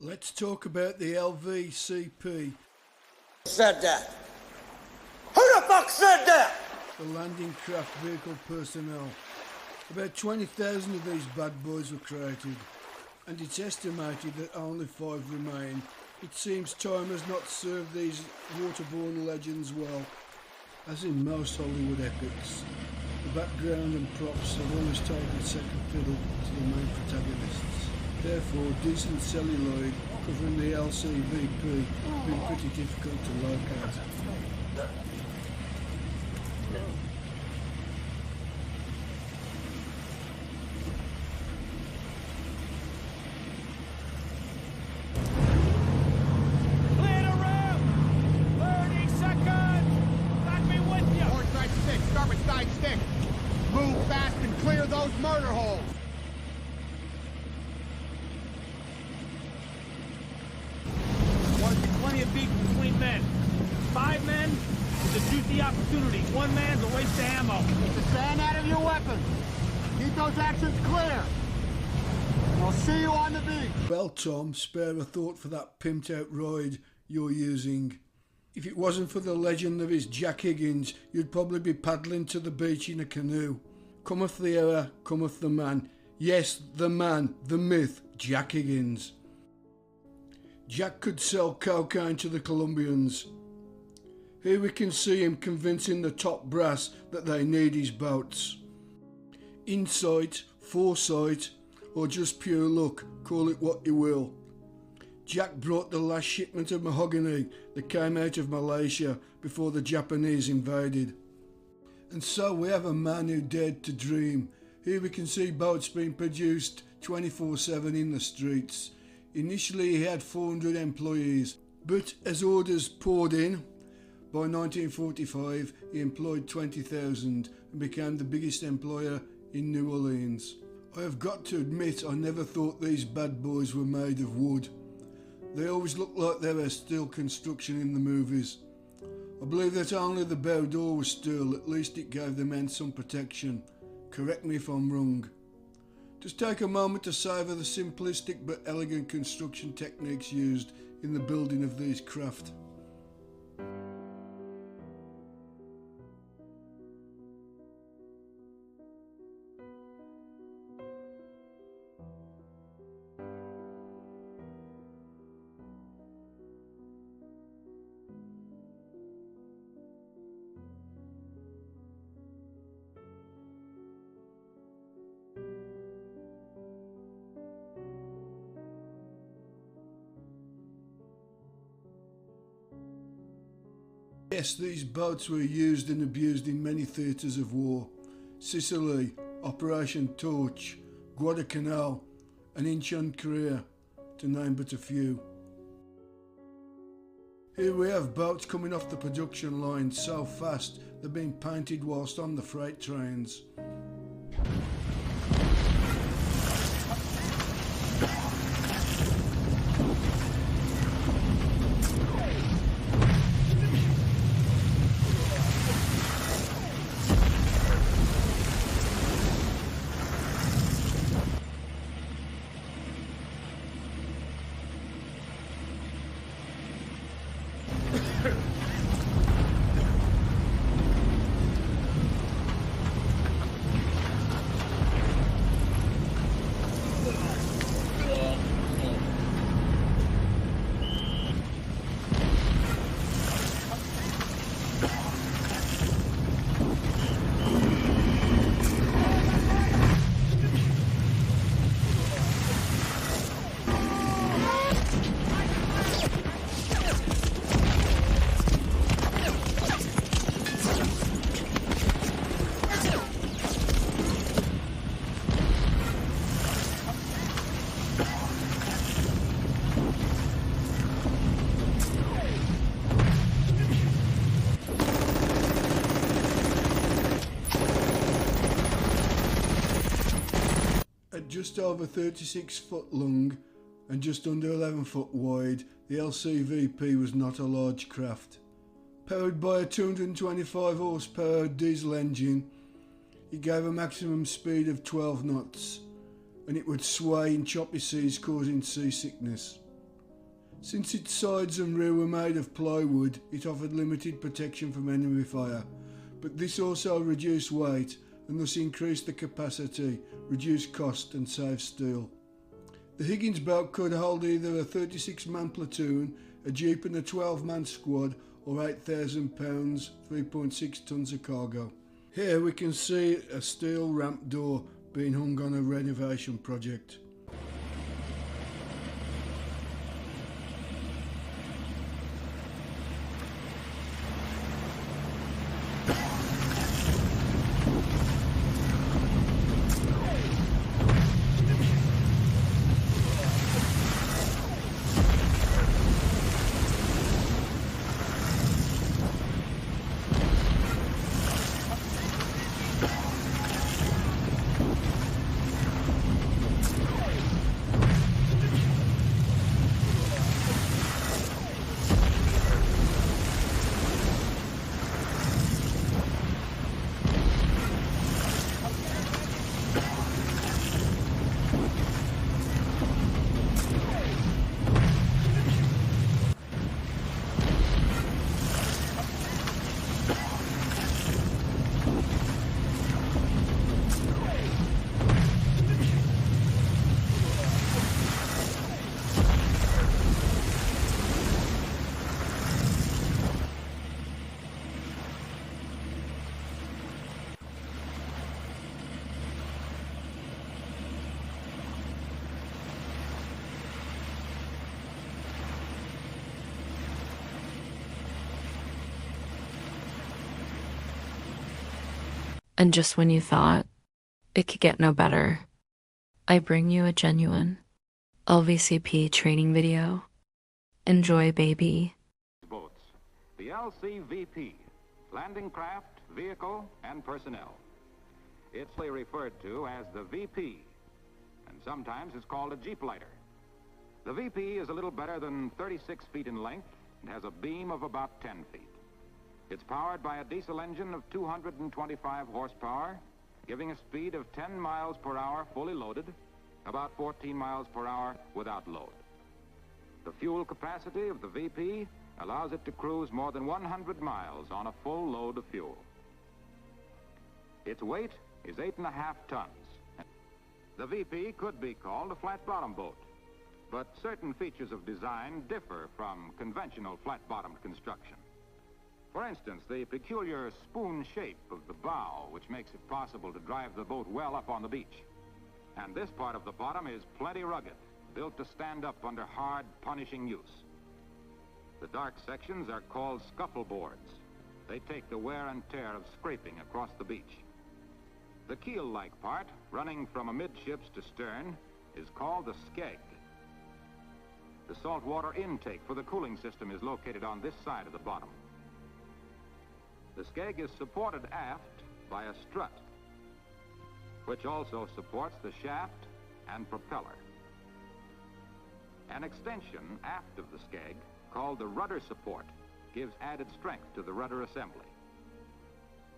Let's talk about the LVCP. Said that? Who the fuck said that? The landing craft vehicle personnel. About 20,000 of these bad boys were created, and it's estimated that only 5 remain. It seems time has not served these waterborne legends well. As in most Hollywood epics, the background and props have always taken second fiddle to the main protagonists. Therefore, decent celluloid covering the LCVP have been pretty difficult to locate. Clear the room! 30 seconds! Got me with you! North side 6, starboard side 6. Move fast and clear those murder holes. Plenty of beef between men. 5 men is a juicy opportunity. 1 man's a waste of ammo. Keep the sand out of your weapons. Keep those actions clear. I'll see you on the beach. Well, Tom, spare a thought for that pimped out ride you're using. If it wasn't for the legend of his Jack Higgins, you'd probably be paddling to the beach in a canoe. Cometh the hour, cometh the man. Yes, the man, the myth, Jack Higgins. Jack could sell cocaine to the Colombians. Here we can see him convincing the top brass that they need his boats. Insight, foresight, or just pure luck, call it what you will. Jack brought the last shipment of mahogany that came out of Malaysia before the Japanese invaded. And so we have a man who dared to dream. Here we can see boats being produced 24/7 in the streets. Initially he had 400 employees, but as orders poured in, by 1945 he employed 20,000 and became the biggest employer in New Orleans. I have got to admit I never thought these bad boys were made of wood. They always looked like they were steel construction in the movies. I believe that only the bow door was steel, at least it gave the men some protection. Correct me if I'm wrong. Just take a moment to savour the simplistic but elegant construction techniques used in the building of these craft. Yes, these boats were used and abused in many theatres of war. Sicily, Operation Torch, Guadalcanal, and Incheon, Korea, to name but a few. Here we have boats coming off the production line so fast they're being painted whilst on the freight trains. Just over 36 foot long and just under 11 foot wide, the LCVP was not a large craft. Powered by a 225 horsepower diesel engine, it gave a maximum speed of 12 knots and it would sway in choppy seas, causing seasickness. Since its sides and rear were made of plywood, it offered limited protection from enemy fire, but this also reduced weight and thus increased the capacity, reduced cost and saved steel. The Higgins Boat could hold either a 36-man platoon, a jeep and a 12-man squad, or 8,000 pounds, 3.6 tonnes of cargo. Here we can see a steel ramp door being hung on a renovation project. And just when you thought it could get no better, I bring you a genuine LVCP training video. Enjoy, baby. Boats, the LCVP, landing craft, vehicle, and personnel. It's referred to as the VP, and sometimes it's called a Jeep lighter. The VP is a little better than 36 feet in length and has a beam of about 10 feet. It's powered by a diesel engine of 225 horsepower, giving a speed of 10 miles per hour fully loaded, about 14 miles per hour without load. The fuel capacity of the VP allows it to cruise more than 100 miles on a full load of fuel. Its weight is 8.5 tons. The VP could be called a flat-bottom boat, but certain features of design differ from conventional flat-bottomed construction. For instance, the peculiar spoon shape of the bow, which makes it possible to drive the boat well up on the beach. And this part of the bottom is plenty rugged, built to stand up under hard, punishing use. The dark sections are called scuffle boards. They take the wear and tear of scraping across the beach. The keel-like part, running from amidships to stern, is called the skeg. The saltwater intake for the cooling system is located on this side of the bottom. The skeg is supported aft by a strut, which also supports the shaft and propeller. An extension aft of the skeg, called the rudder support, gives added strength to the rudder assembly.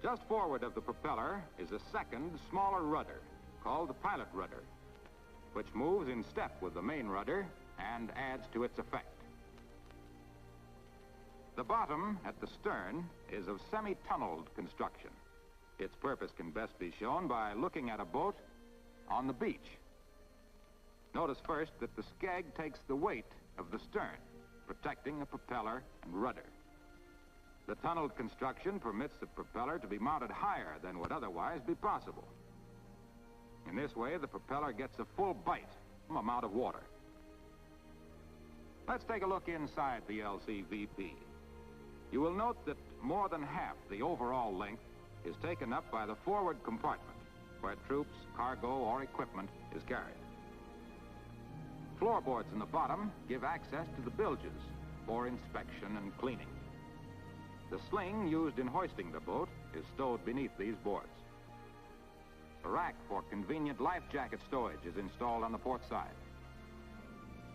Just forward of the propeller is a second, smaller rudder, called the pilot rudder, which moves in step with the main rudder and adds to its effect. The bottom at the stern is of semi-tunneled construction. Its purpose can best be shown by looking at a boat on the beach. Notice first that the skeg takes the weight of the stern, protecting the propeller and rudder. The tunneled construction permits the propeller to be mounted higher than would otherwise be possible. In this way, the propeller gets a full bite amount of water. Let's take a look inside the LCVP. You will note that more than half the overall length is taken up by the forward compartment, where troops, cargo, or equipment is carried. Floorboards in the bottom give access to the bilges for inspection and cleaning. The sling used in hoisting the boat is stowed beneath these boards. A rack for convenient life jacket stowage is installed on the port side.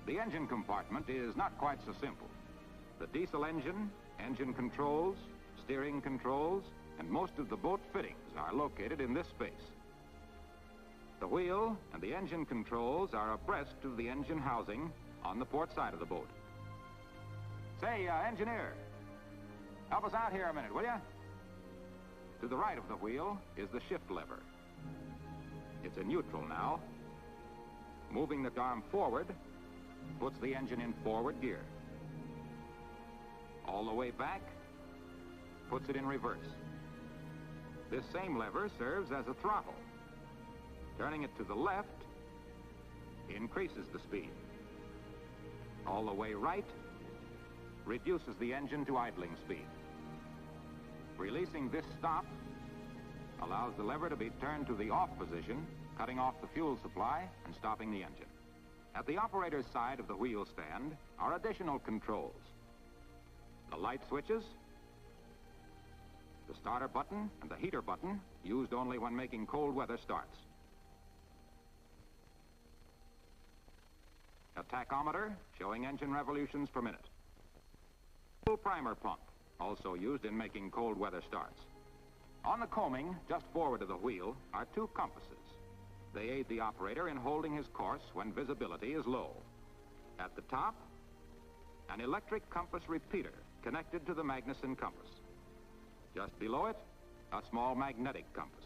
The engine compartment is not quite so simple. The diesel engine, engine controls, steering controls, and most of the boat fittings are located in this space. The wheel and the engine controls are abreast of the engine housing on the port side of the boat. Say, engineer, help us out here a minute, will you? To the right of the wheel is the shift lever. It's in neutral now. Moving the arm forward puts the engine in forward gear. All the way back puts it in reverse. This same lever serves as a throttle. Turning it to the left increases the speed. All the way right reduces the engine to idling speed. Releasing this stop allows the lever to be turned to the off position, cutting off the fuel supply and stopping the engine. At the operator's side of the wheel stand are additional controls. The light switches, the starter button, and the heater button, used only when making cold weather starts. A tachometer showing engine revolutions per minute. Full primer pump, also used in making cold weather starts. On the coaming, just forward of the wheel, are two compasses. They aid the operator in holding his course when visibility is low. At the top, an electric compass repeater connected to the Magnuson compass. Just below it, a small magnetic compass.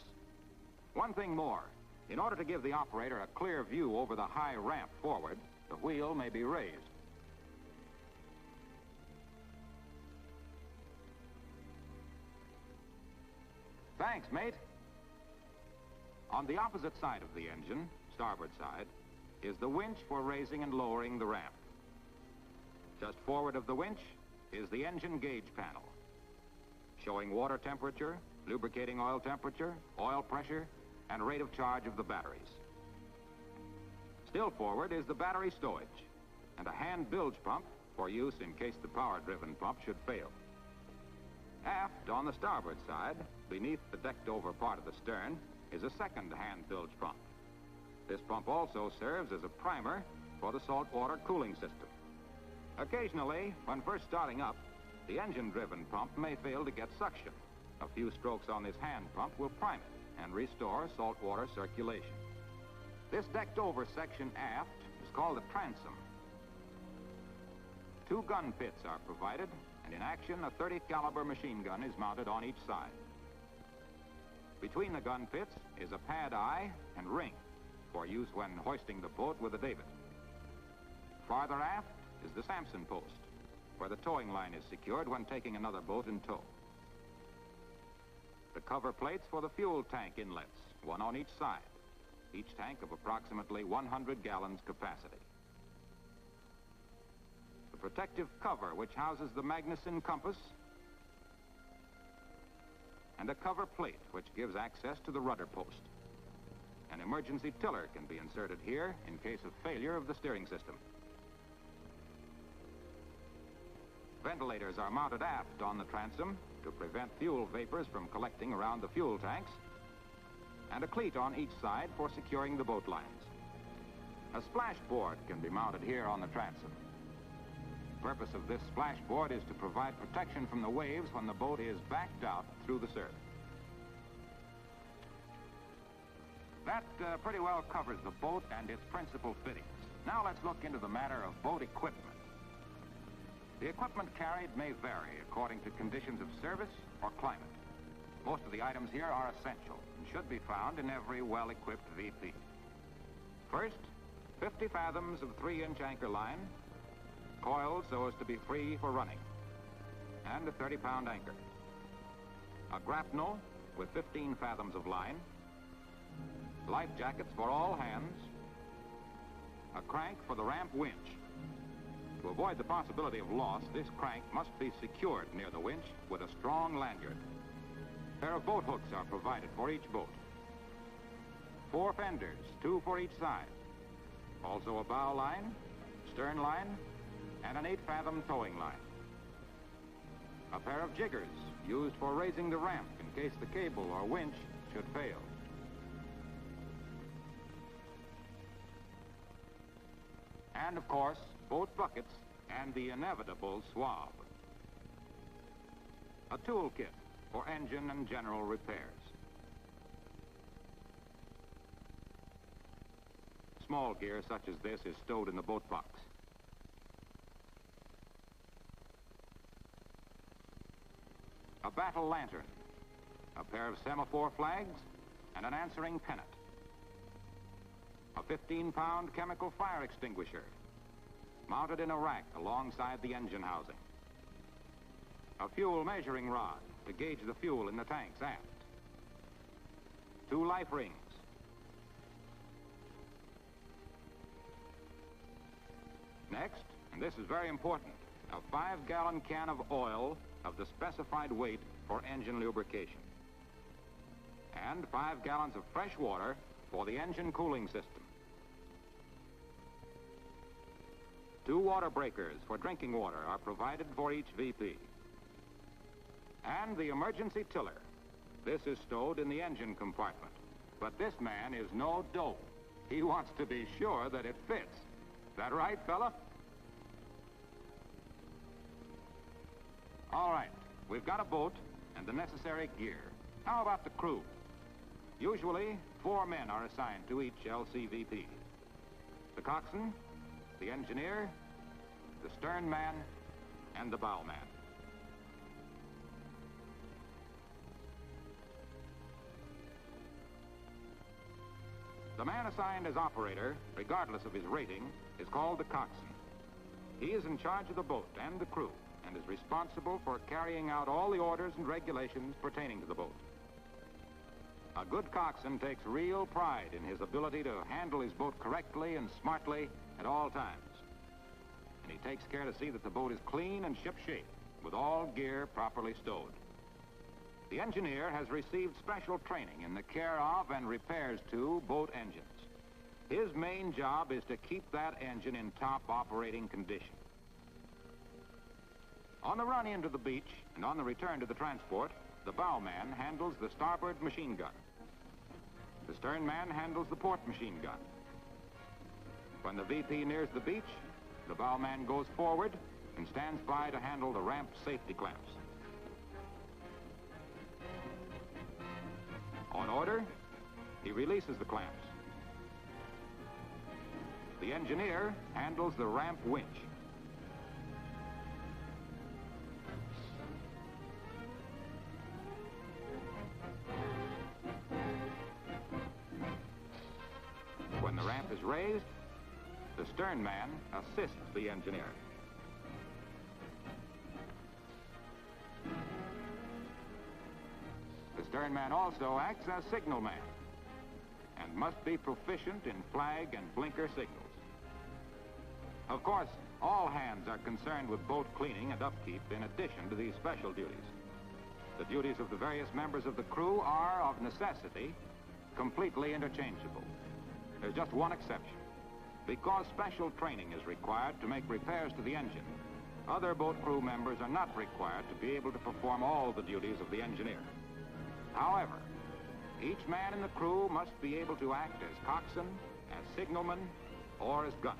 One thing more, in order to give the operator a clear view over the high ramp forward, the wheel may be raised. Thanks, mate. On the opposite side of the engine, starboard side, is the winch for raising and lowering the ramp. Just forward of the winch is the engine gauge panel, showing water temperature, lubricating oil temperature, oil pressure, and rate of charge of the batteries. Still forward is the battery stowage and a hand bilge pump for use in case the power-driven pump should fail. Aft, on the starboard side, beneath the decked-over part of the stern, is a second hand bilge pump. This pump also serves as a primer for the saltwater cooling system. Occasionally, when first starting up, the engine-driven pump may fail to get suction. A few strokes on this hand pump will prime it and restore saltwater circulation. This decked-over section aft is called a transom. Two gun pits are provided, and in action, a .30 caliber machine gun is mounted on each side. Between the gun pits is a pad eye and ring for use when hoisting the boat with a davit. Farther aft is the Samson post, where the towing line is secured when taking another boat in tow. The cover plates for the fuel tank inlets, one on each side, each tank of approximately 100 gallons capacity. The protective cover which houses the Magnuson compass, and a cover plate which gives access to the rudder post. An emergency tiller can be inserted here in case of failure of the steering system. Ventilators are mounted aft on the transom to prevent fuel vapors from collecting around the fuel tanks, and a cleat on each side for securing the boat lines. A splashboard can be mounted here on the transom. The purpose of this splashboard is to provide protection from the waves when the boat is backed out through the surf. That pretty well covers the boat and its principal fittings. Now let's look into the matter of boat equipment. The equipment carried may vary according to conditions of service or climate. Most of the items here are essential and should be found in every well-equipped VP. First, 50 fathoms of 3-inch anchor line, coiled so as to be free for running, and a 30-pound anchor. A grapnel with 15 fathoms of line, life jackets for all hands, a crank for the ramp winch. To avoid the possibility of loss, this crank must be secured near the winch with a strong lanyard. A pair of boat hooks are provided for each boat. 4 fenders, 2 for each side. Also a bow line, stern line, and an 8-fathom towing line. A pair of jiggers used for raising the ramp in case the cable or winch should fail. And of course, boat buckets and the inevitable swab. A toolkit for engine and general repairs. Small gear such as this is stowed in the boat box. a battle lantern, a pair of semaphore flags, and an answering pennant. A 15-pound chemical fire extinguisher mounted in a rack alongside the engine housing. A fuel measuring rod to gauge the fuel in the tanks aft. 2 life rings. Next, and this is very important, a 5-gallon can of oil of the specified weight for engine lubrication. And 5 gallons of fresh water for the engine cooling system. 2 water breakers for drinking water are provided for each VP. And the emergency tiller. This is stowed in the engine compartment. But this man is no dope. He wants to be sure that it fits. That right, fella? All right, we've got a boat and the necessary gear. How about the crew? Usually, 4 men are assigned to each LCVP. The coxswain, the engineer, the stern man, and the bow man. The man assigned as operator, regardless of his rating, is called the coxswain. He is in charge of the boat and the crew and is responsible for carrying out all the orders and regulations pertaining to the boat. A good coxswain takes real pride in his ability to handle his boat correctly and smartly at all times. And he takes care to see that the boat is clean and shipshape, with all gear properly stowed. The engineer has received special training in the care of and repairs to boat engines. His main job is to keep that engine in top operating condition. On the run into the beach and on the return to the transport, the bowman handles the starboard machine gun. The stern man handles the port machine gun. When the VP nears the beach, the bowman goes forward and stands by to handle the ramp safety clamps. On order, he releases the clamps. The engineer handles the ramp winch. When the ramp is raised, the stern man assists the engineer. The stern man also acts as signal man and must be proficient in flag and blinker signals. Of course, all hands are concerned with boat cleaning and upkeep in addition to these special duties. The duties of the various members of the crew are, of necessity, completely interchangeable. There's just one exception. Because special training is required to make repairs to the engine, other boat crew members are not required to be able to perform all the duties of the engineer. However, each man in the crew must be able to act as coxswain, as signalman, or as gunner.